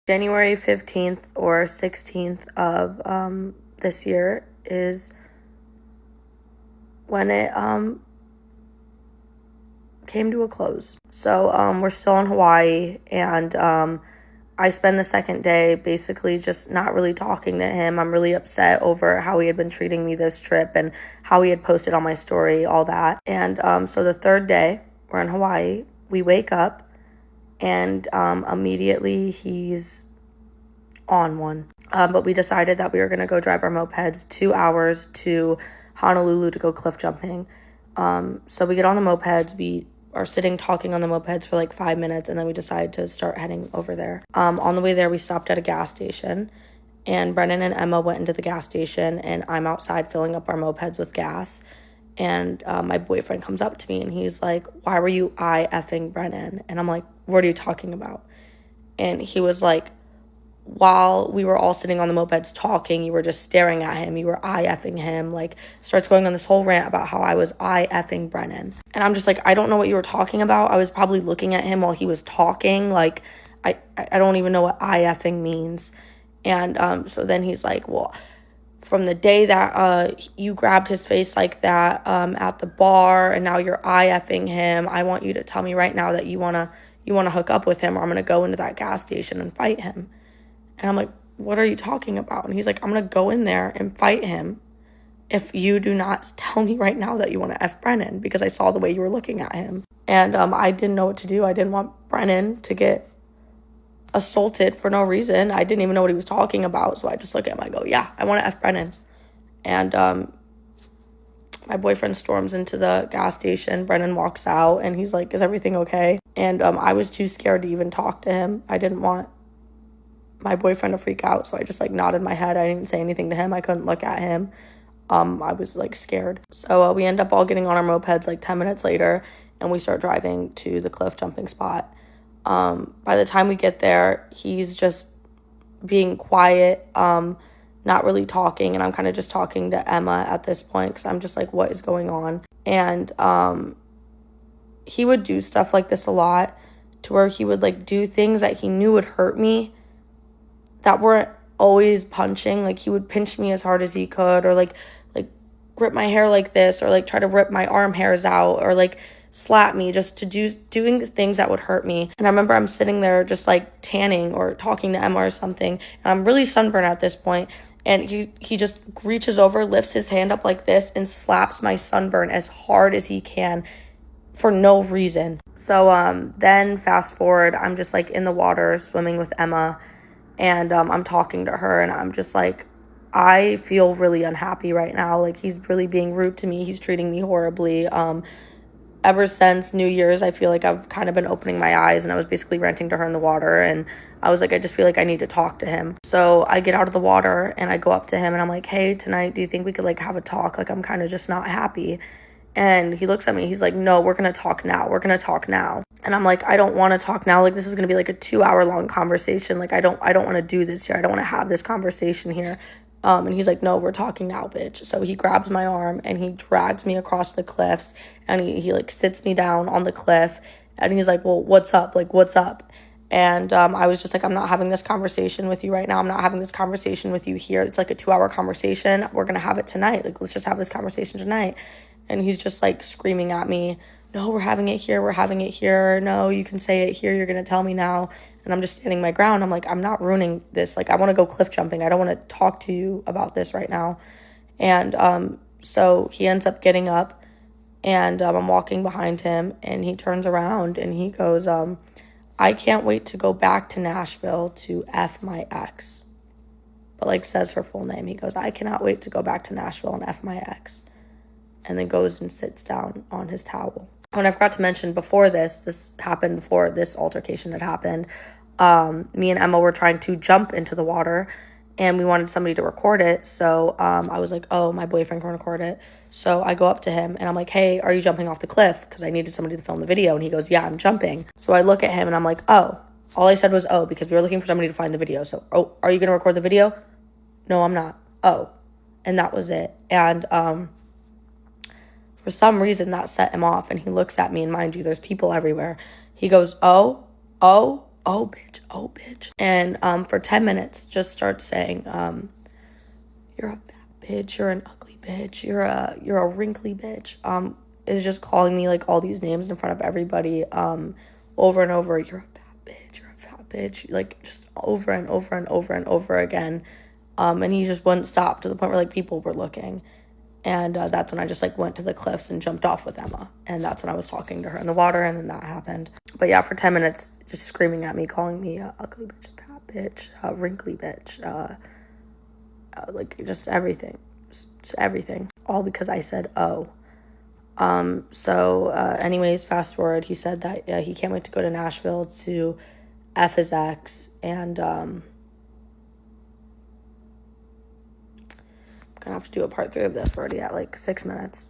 January 15th or 16th of this year is when it came to a close. So we're still in Hawaii, and I spend the second day basically just not really talking to him. I'm really upset over how he had been treating me this trip and how he had posted on my story, all that. And so the third day, we're in Hawaii. We wake up, and immediately he's on one. But we decided that we were going to go drive our mopeds 2 hours to Honolulu to go cliff jumping. So we get on the mopeds. We are sitting talking on the mopeds for like 5 minutes, and then we decide to start heading over there. On the way there, we stopped at a gas station, and Brennan and Emma went into the gas station, and I'm outside filling up our mopeds with gas. And my boyfriend comes up to me, and he's like, "Why were you effing Brennan?" And I'm like, "What are you talking about?" And he was like, "While we were all sitting on the mopeds talking, you were just staring at him. You were effing him." Like, starts going on this whole rant about how I was effing Brennan. And I'm just like, I don't know what you were talking about. I was probably looking at him while he was talking. Like, I don't even know what effing means. And so then he's like, "Well, from the day that you grabbed his face like that at the bar, and now you're effing him, I want you to tell me right now that you wanna hook up with him, or I'm gonna go into that gas station and fight him." And I'm like, "What are you talking about?" And he's like, "I'm gonna go in there and fight him if you do not tell me right now that you want to F Brennan, because I saw the way you were looking at him." And I didn't know what to do. I didn't want Brennan to get assaulted for no reason. I didn't even know what he was talking about. So I just look at him, I go, "Yeah, I want to F Brennan." And my boyfriend storms into the gas station. Brennan walks out, and he's like, "Is everything okay?" And I was too scared to even talk to him. I didn't want my boyfriend to freak out, so I just like nodded my head. I didn't say anything to him. I couldn't look at him. I was like scared. So we end up all getting on our mopeds like 10 minutes later, and we start driving to the cliff jumping spot. By the time we get there, he's just being quiet, not really talking, and I'm kind of just talking to Emma at this point, because I'm just like, what is going on? And he would do stuff like this a lot, to where he would like do things that he knew would hurt me that weren't always punching. Like, he would pinch me as hard as he could, or like rip my hair like this, or like try to rip my arm hairs out, or like slap me, just to doing things that would hurt me. And I remember I'm sitting there just like tanning or talking to Emma or something, and I'm really sunburned at this point, and he just reaches over, lifts his hand up like this, and slaps my sunburn as hard as he can for no reason. So then fast forward, I'm just like in the water swimming with Emma, and I'm talking to her, and I'm just like, I feel really unhappy right now. Like, he's really being rude to me. He's treating me horribly. Ever since New Year's, I feel like I've kind of been opening my eyes, and I was basically ranting to her in the water, and I was like, I just feel like I need to talk to him. So I get out of the water, and I go up to him, and I'm like, "Hey, tonight, do you think we could like have a talk? Like, I'm kind of just not happy." And he looks at me, he's like, "No, we're going to talk now. We're going to talk now." And I'm like, "I don't want to talk now. Like, this is going to be like a 2-hour long conversation. Like, I don't want to do this here. I don't want to have this conversation here." And he's like, "No, we're talking now, bitch." So he grabs my arm, and he drags me across the cliffs, and he like sits me down on the cliff, and he's like, "Well, what's up? Like, what's up?" And I was just like, "I'm not having this conversation with you right now. I'm not having this conversation with you here. It's like a 2-hour conversation. We're going to have it tonight. Like, let's just have this conversation tonight." And he's just like screaming at me, "No, we're having it here. We're having it here. No, you can say it here. You're going to tell me now." And I'm just standing my ground. I'm like, I'm not ruining this. Like, I want to go cliff jumping. I don't want to talk to you about this right now. And so he ends up getting up, and I'm walking behind him, and he turns around, and he goes, "I can't wait to go back to Nashville to F my ex." But like says her full name. He goes, "I cannot wait to go back to Nashville and F my ex." And then goes and sits down on his towel. And I forgot to mention before this happened, before this altercation had happened, me and Emma were trying to jump into the water, and we wanted somebody to record it. So I was like, "Oh, my boyfriend can record it." So I go up to him, and I'm like, "Hey, are you jumping off the cliff?" Because I needed somebody to film the video. And he goes, "Yeah, I'm jumping." So I look at him, and I'm like, "Oh." All I said was, "Oh," because we were looking for somebody to find the video. So, "Oh, are you going to record the video?" "No, I'm not." "Oh." And that was it. And for some reason, that set him off, and he looks at me, and mind you, there's people everywhere. He goes, oh, oh bitch, oh bitch. And for 10 minutes just starts saying, you're a fat bitch, you're an ugly bitch, you're a wrinkly bitch. Is just calling me like all these names in front of everybody, over and over. You're a fat bitch, you're a fat bitch, like just over and over and over and over again. And he just wouldn't stop, to the point where like people were looking. And that's when I just like went to the cliffs and jumped off with Emma. And that's when I was talking to her in the water, and then that happened. But yeah, for 10 minutes, just screaming at me, calling me a ugly bitch, a fat bitch, a wrinkly bitch, like just everything. Just everything. All because I said, oh. So anyways, fast forward, he said that he can't wait to go to Nashville to F his ex. And I'm gonna have to do a part 3 of this. We're already at like 6 minutes.